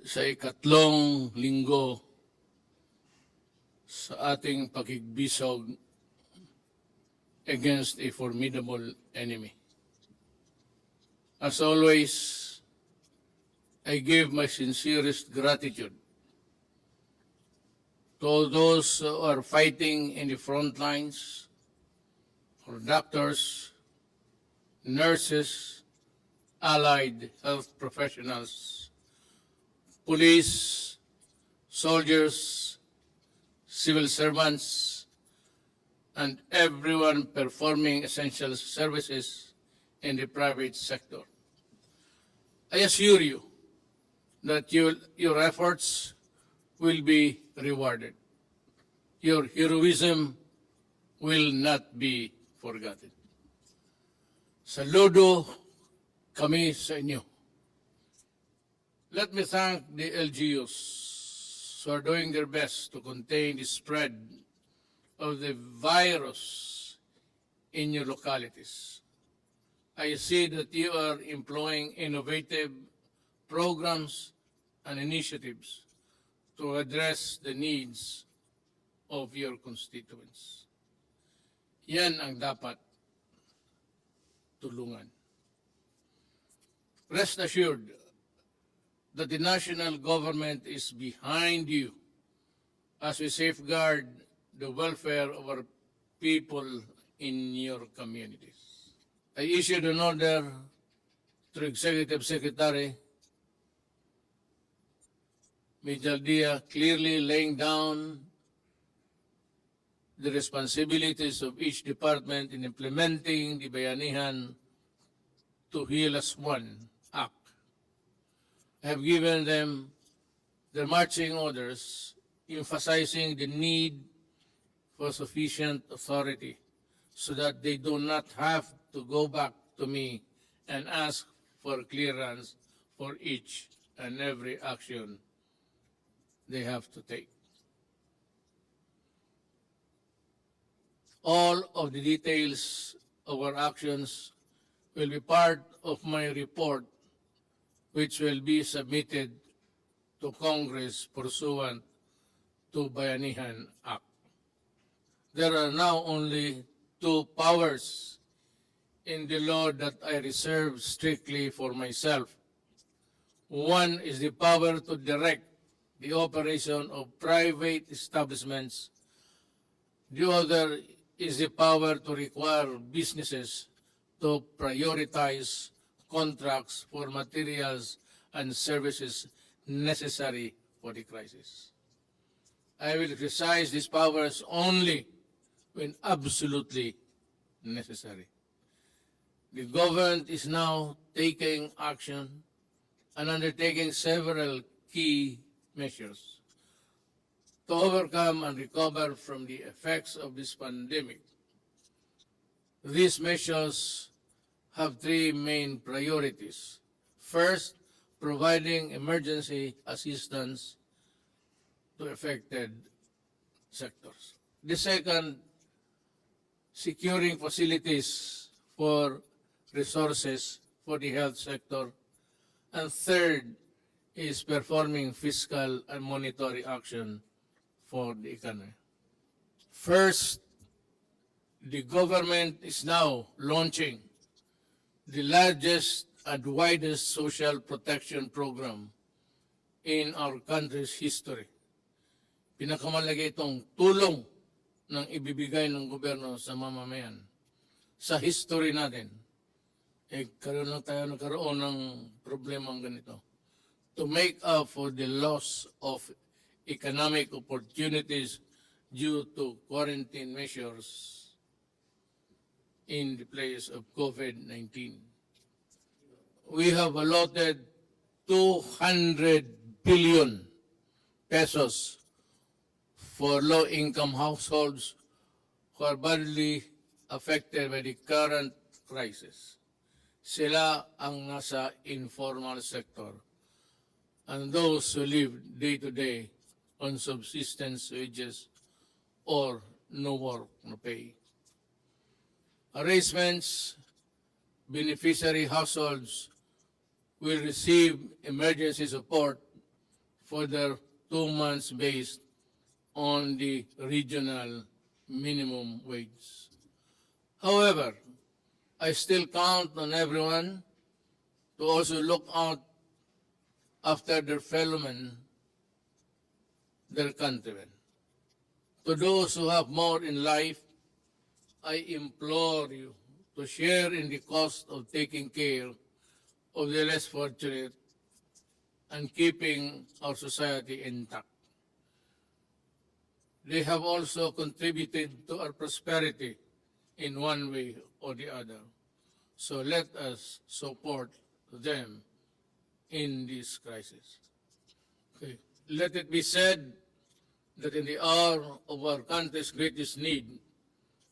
sa ikatlong linggo sa ating pakigbisog against a formidable enemy. As always, I give my sincerest gratitude to all those who are fighting in the front lines, for doctors, nurses, allied health professionals, police, soldiers, civil servants, and everyone performing essential services in the private sector. I assure you that your efforts will be rewarded. Your heroism will not be forgotten. Saludo kami sa inyo. Let me thank the LGUs who are doing their best to contain the spread of the virus in your localities. I see that you are employing innovative programs and initiatives to address the needs of your constituents. Yan ang dapat tulungan. Rest assured that the national government is behind you as we safeguard the welfare of our people in your communities. I issued an order through Executive Secretary Major Dia, clearly laying down the responsibilities of each department in implementing the Bayanihan to Heal as One Act. I have given them their marching orders, emphasizing the need for sufficient authority so that they do not have to go back to me and ask for clearance for each and every action they have to take. All of the details of our actions will be part of my report, which will be submitted to Congress pursuant to Bayanihan Act. There are now only two powers in the law that I reserve strictly for myself. One is the power to direct the operation of private establishments. The other is the power to require businesses to prioritize contracts for materials and services necessary for the crisis. I will exercise these powers only when absolutely necessary. The government is now taking action and undertaking several key measures to overcome and recover from the effects of this pandemic. These measures have three main priorities. First, providing emergency assistance to affected sectors. The second, securing facilities for resources for the health sector. And third is performing fiscal and monetary action for the economy. First, the government is now launching the largest and widest social protection program in our country's history. Pinakamalaki itong tulong ng ibibigay ng gobyerno sa mamamayan sa history natin. Karoon lang tayo nagkaroon ng problemang ganito. To make up for the loss of economic opportunities due to quarantine measures in the place of COVID-19. We have allotted 200 billion pesos for low-income households who are badly affected by the current crisis. Sila ang nasa informal sector and those who live day-to-day on subsistence wages or no work, no pay. Arrangements, beneficiary households will receive emergency support for their 2 months based on the regional minimum wage. However, I still count on everyone to also look out after their fellow men, their countrymen. To those who have more in life, I implore you to share in the cost of taking care of the less fortunate and keeping our society intact. They have also contributed to our prosperity in one way or the other. So let us support them in this crisis. Okay. Let it be said that in the hour of our country's greatest need,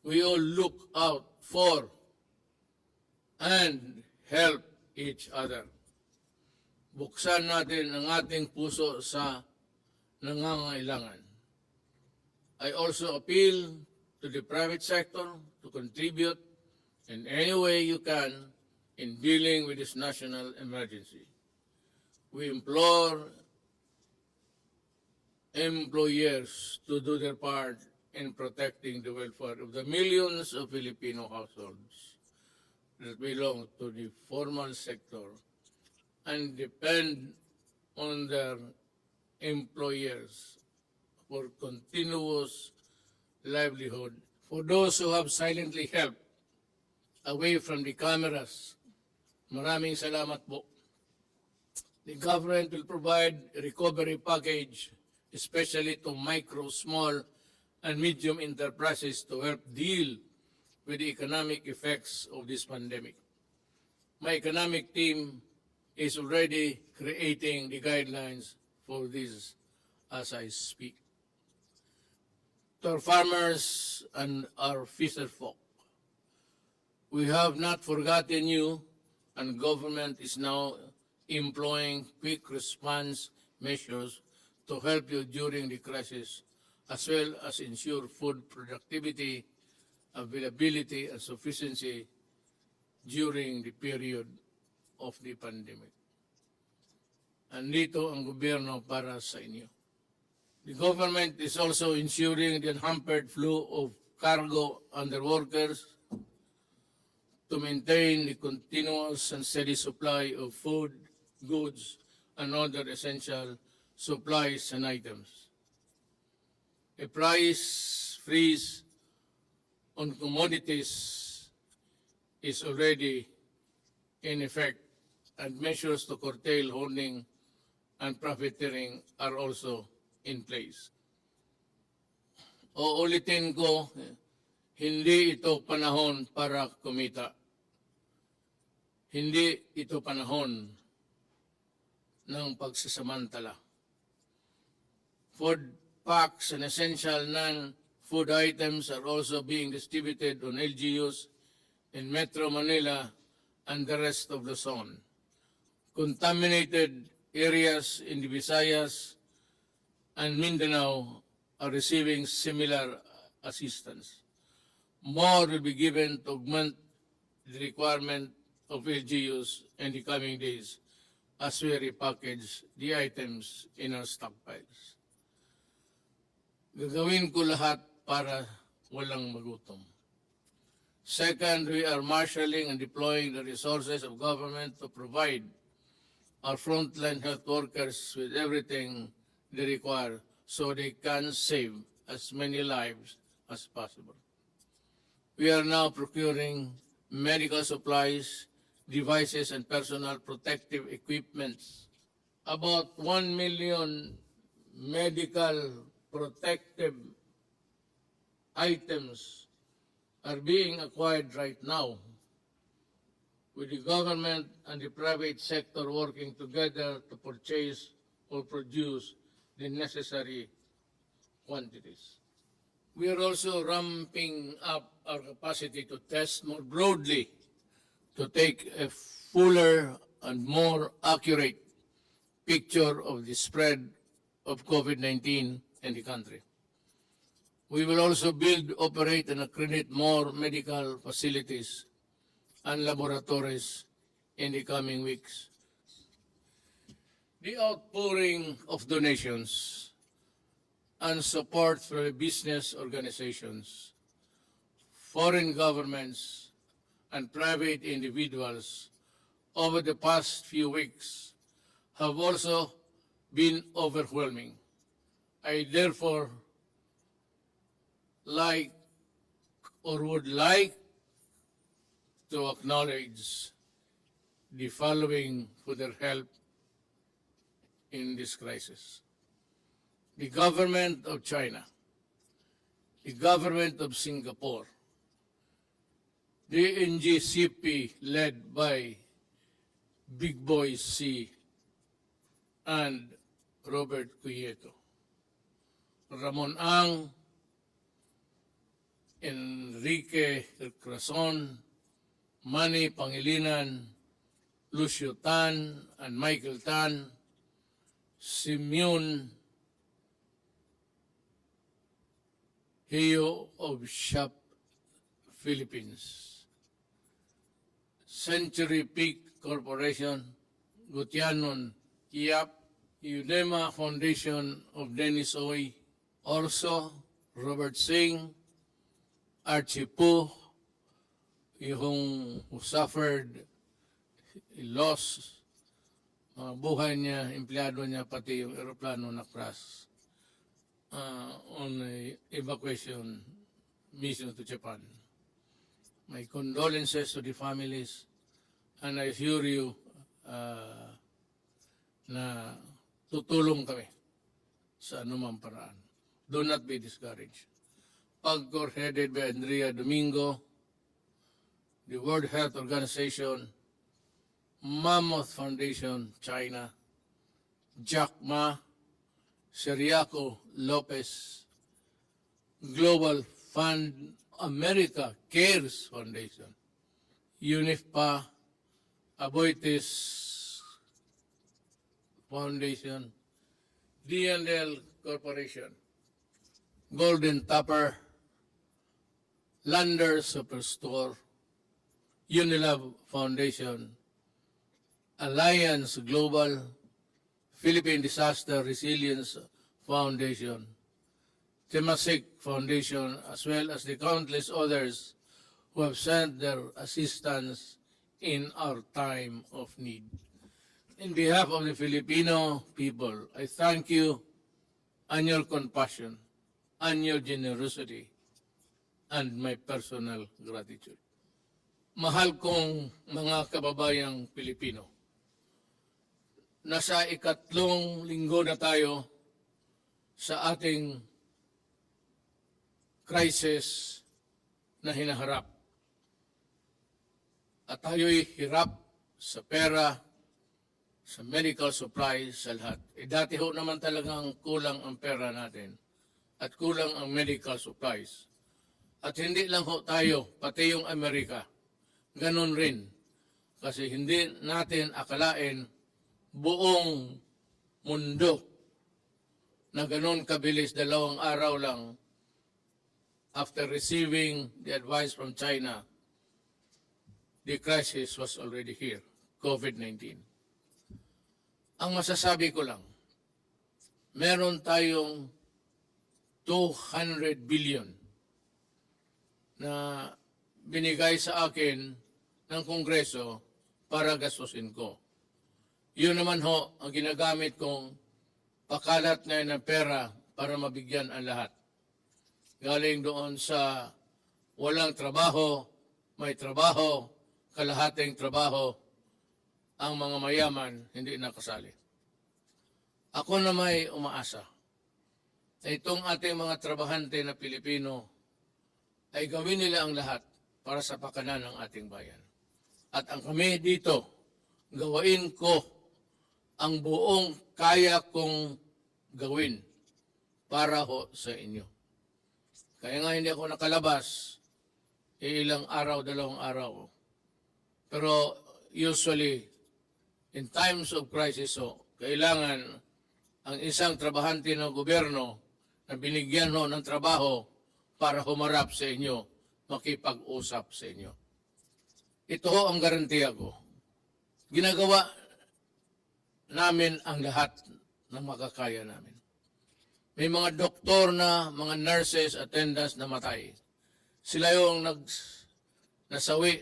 we all look out for and help each other. Buksan natin ang ating puso sa nangangailangan. I also appeal to the private sector to contribute in any way you can in dealing with this national emergency. We implore employers to do their part in protecting the welfare of the millions of Filipino households that belong to the formal sector and depend on their employers for continuous livelihood. For those who have silently helped away from the cameras, maraming salamat po. The government will provide a recovery package, especially to micro, small, and medium enterprises to help deal with the economic effects of this pandemic. My economic team is already creating the guidelines for this as I speak. To our farmers and our fisher folk, we have not forgotten you, and government is now employing quick response measures to help you during the crisis, as well as ensure food productivity, availability, and sufficiency during the period of the pandemic. Andito ang gobyerno para sa inyo. The government is also ensuring the unhampered flow of cargo and their workers to maintain the continuous and steady supply of food, goods, and other essential supplies and items. A price freeze on commodities is already in effect, and measures to curtail hoarding and profiteering are also in place. Uulitin ko, hindi ito panahon para kumita. Hindi ito panahon ng pagsasamantala. Food packs and essential non-food items are also being distributed on LGUs in Metro Manila and the rest of the zone. Contaminated areas in the Visayas and Mindanao are receiving similar assistance. More will be given to augment the requirement of LGUs in the coming days as we repackage the items in our stockpiles. Gagawin ko lahat para walang magutom. Second, we are marshalling and deploying the resources of government to provide our frontline health workers with everything they require so they can save as many lives as possible. We are now procuring medical supplies, devices, and personal protective equipments. About 1 million medical protective items are being acquired right now, with the government and the private sector working together to purchase or produce the necessary quantities. We are also ramping up our capacity to test more broadly to take a fuller and more accurate picture of the spread of COVID-19 in the country. We will also build, operate, and accredit more medical facilities and laboratories in the coming weeks. The outpouring of donations and support from business organizations, foreign governments, and private individuals over the past few weeks have also been overwhelming. I therefore like or would like to acknowledge the following for their help in this crisis. The government of China, the government of Singapore, the NGCP led by Big Boy C and Robert Cuyeto, Ramon Ang, Enrique Crason, Manny Pangilinan, Lucio Tan and Michael Tan, Simeon Heo of Shop Philippines, Century Peak Corporation, Gutianon Kiap, Udema Foundation of Dennis Oy, also Robert Singh, Archie Po, yung who suffered loss, mga buhay niya, empleyado niya, pati yung aeroplano na crash on a evacuation mission to Japan. My condolences to the families, and I assure you na tutulong kami sa anumang paraan. Do not be discouraged. PAGCOR headed by Andrea Domingo, the World Health Organization, Mammoth Foundation, China, Jack Ma, Seriaco Lopez, Global Fund America Cares Foundation, UNIFPA, Aboitiz Foundation, D&L Corporation, Golden Tupper, Lander Superstore, Unilab Foundation, Alliance Global, Philippine Disaster Resilience Foundation, Temasek Foundation, as well as the countless others who have sent their assistance in our time of need. In behalf of the Filipino people, I thank you and your compassion and your generosity and my personal gratitude. Mahal kong mga kababayang Pilipino, nasa ikatlong linggo na tayo sa ating crisis na hinaharap. At tayo'y hirap sa pera, sa medical supplies, sa lahat. Dati ho naman talagang kulang ang pera natin at kulang ang medical supplies. At hindi lang ho tayo, pati yung Amerika, ganun rin. Kasi hindi natin akalain buong mundo na ganun kabilis, 2 araw lang after receiving the advice from China, the crisis was already here, COVID-19. Ang masasabi ko lang, meron tayong 200 billion na binigay sa akin ng Kongreso para gastusin ko. Yun naman ho ang ginagamit kong pakalat ngayon ng pera para mabigyan ang lahat. Galing doon sa walang trabaho, may trabaho, kalahating trabaho, ang mga mayaman hindi nakasali. Ako na may umaasa na itong ating mga trabahante na Pilipino ay gawin nila ang lahat para sa pakanan ng ating bayan. At ang kami dito, gawain ko ang buong kaya kong gawin para ho sa inyo. Kaya nga hindi ako nakalabas, ilang araw, 2 araw. Pero usually, in times of crisis, kailangan ang isang trabahante ng gobyerno na binigyan ho ng trabaho para humarap sa inyo, makipag-usap sa inyo. Ito ho ang garantiya ko. Ginagawa namin ang lahat ng makakaya namin. May mga doktor na, mga nurses, attendants na matay. Sila yung nasawi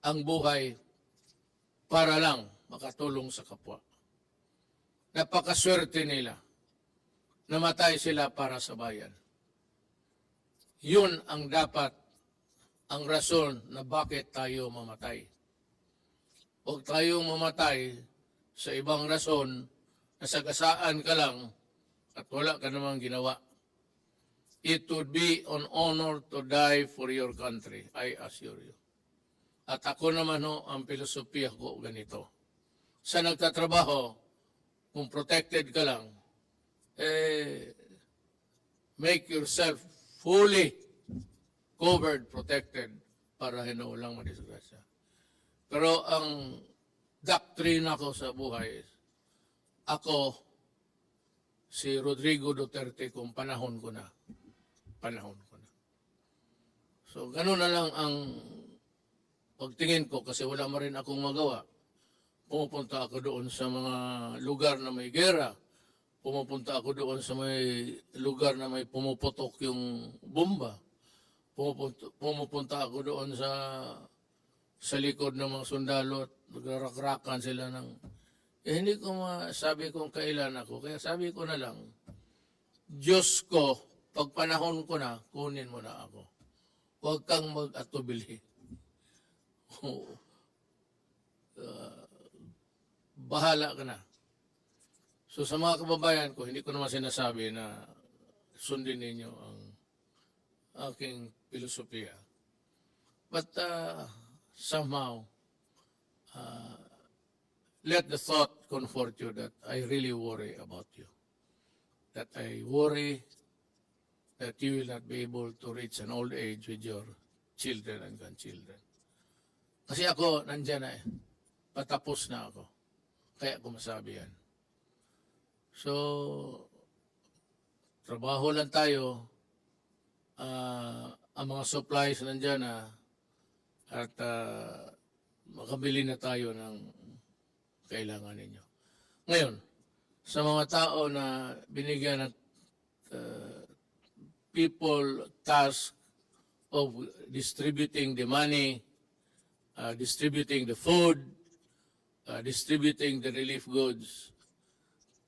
ang buhay para lang makatulong sa kapwa. Napakaswerte nila. Namatay sila para sa bayan. Yun ang dapat, ang rason na bakit tayo mamatay. Huwag tayong mamatay sa ibang rason na sagasaan ka lang at wala ka namang ginawa. It would be an honor to die for your country, I assure you. At ako naman ang filosofiya ko ganito. Sa nagtatrabaho, kung protected ka lang, make yourself fully covered, protected, para walang madisgrasya. Pero ang doktrina ko sa buhay, ako, si Rodrigo Duterte, kung panahon ko na. So, gano'n na lang ang pagtingin ko kasi wala mo rin akong magawa. Pumupunta ako doon sa mga lugar na may gera. Pumupunta ako doon sa may lugar na may pumuputok yung bomba. Pumupunta ako doon sa likod ng mga sundalo at nagrakrakan sila ng... hindi ko masabi kung kailan ako. Kaya sabi ko na lang, Diyos ko, pag panahon ko na, kunin mo na ako. Huwag kang mag-atubili. Bahala ka na. So sa mga kababayan ko, hindi ko naman sinasabi na sundin ninyo ang aking filosofiya. But somehow, let the thought comfort you that I really worry about you. That I worry that you will not be able to reach an old age with your children and grandchildren. Kasi ako, nandyan na patapos na ako. Kaya ko masabi yan. So, trabaho lang tayo. Ang mga supplies nandyan na at makabili na tayo ng kailangan ninyo. Ngayon, sa mga tao na binigyan ng people task of distributing the money, distributing the food, distributing the relief goods,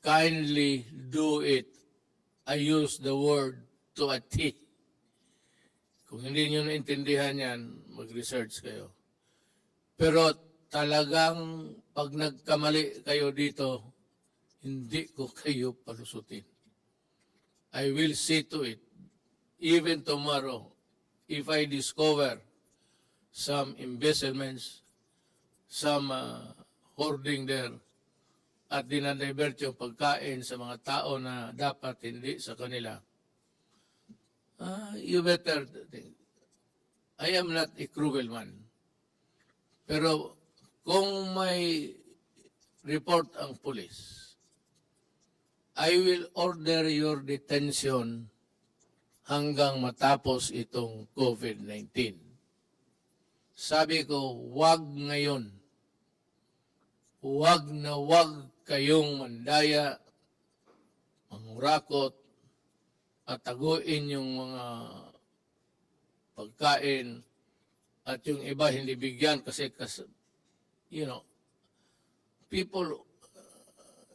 kindly do it. I use the word to a T. Kung hindi nyo naintindihan yan, mag-research kayo. Pero talagang pag nagkamali kayo dito, hindi ko kayo palusutin. I will see to it, even tomorrow, if I discover some embezzlements, some hoarding there, at dinadivert yung pagkain sa mga tao na dapat hindi sa kanila, you better think. I am not a cruel man. Pero kung may report ang pulis, I will order your detention hanggang matapos itong COVID-19. Sabi ko, wag ngayon. Wag na wag kayong mandaya, mangurakot, at taguin yung mga pagkain at yung iba hindi bigyan kasi you know, people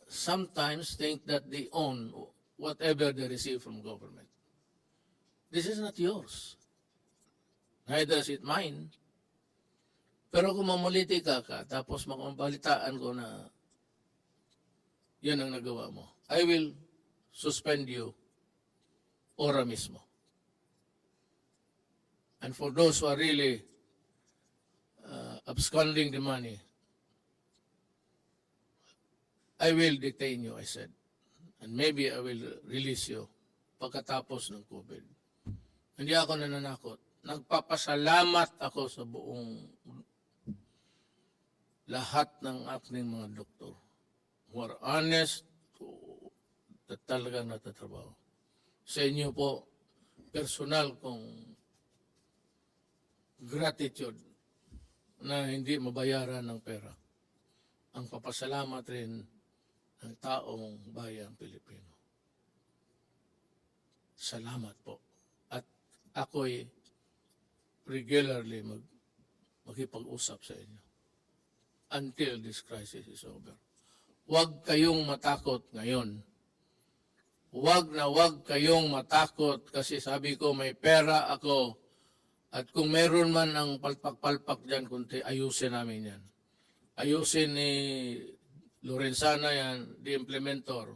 sometimes think that they own whatever they receive from government. This is not yours. Neither is it mine. Pero kung mamuliti ka tapos makabalitaan ko na yan ang nagawa mo, I will suspend you ora mismo. And for those who are really absconding the money, I will detain you, I said. And maybe I will release you pagkatapos ng COVID. Hindi ako nananakot. Nagpapasalamat ako sa buong lahat ng aking mga doktor who are honest, at talagang natatrabaho. Sa inyo po, personal kong gratitude na hindi mabayaran ng pera. ang papasalamat rin ng taong bayang Pilipino. Salamat po. At ako'y regularly makipag-usap sa inyo until this crisis is over. Huwag kayong matakot ngayon. Huwag kayong matakot kasi sabi ko may pera ako at kung meron man ang palpak-palpak dyan, kunti, ayusin namin yan. Ayusin ni Lorenzana yan, the implementor,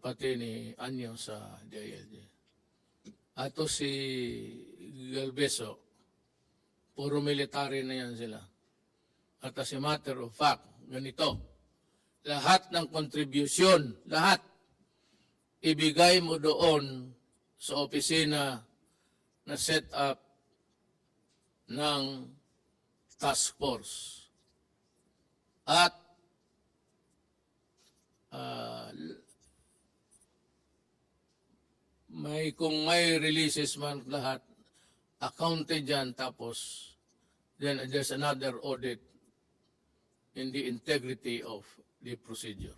pati ni Anyo sa DILG. Ato si Galveso, puro military na yan sila. At as a matter of fact, ganito, lahat ng contribution, lahat, ibigay mo doon sa opisina na set up ng task force. At kung may releases man lahat, accounted dyan, tapos then there's another audit in the integrity of the procedure.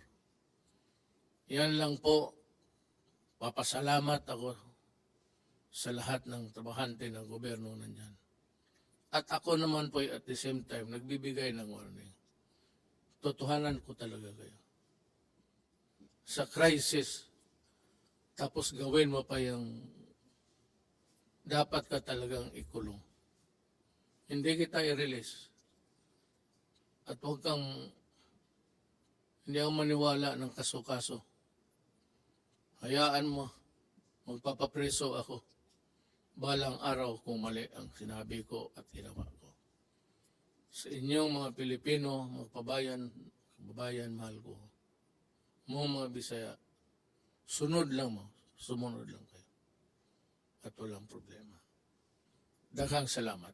Yan lang po. Papasalamat ako sa lahat ng trabahante ng gobyerno nandyan. At ako naman po at the same time nagbibigay ng warning. Totohanan ko talaga kayo. Sa crisis, tapos gawin mo pa yung dapat ka talagang ikulong. Hindi kita i-release. At huwag kang, hindi ako maniwala ng kaso-kaso. Hayaan mo, magpapapreso ako. Balang araw kung mali ang sinabi ko at ginawa ko. Sa inyong mga Pilipino, mga kababayan, mahal ko. Mga Bisaya, sumunod lang kayo. At walang problema. Daghang salamat.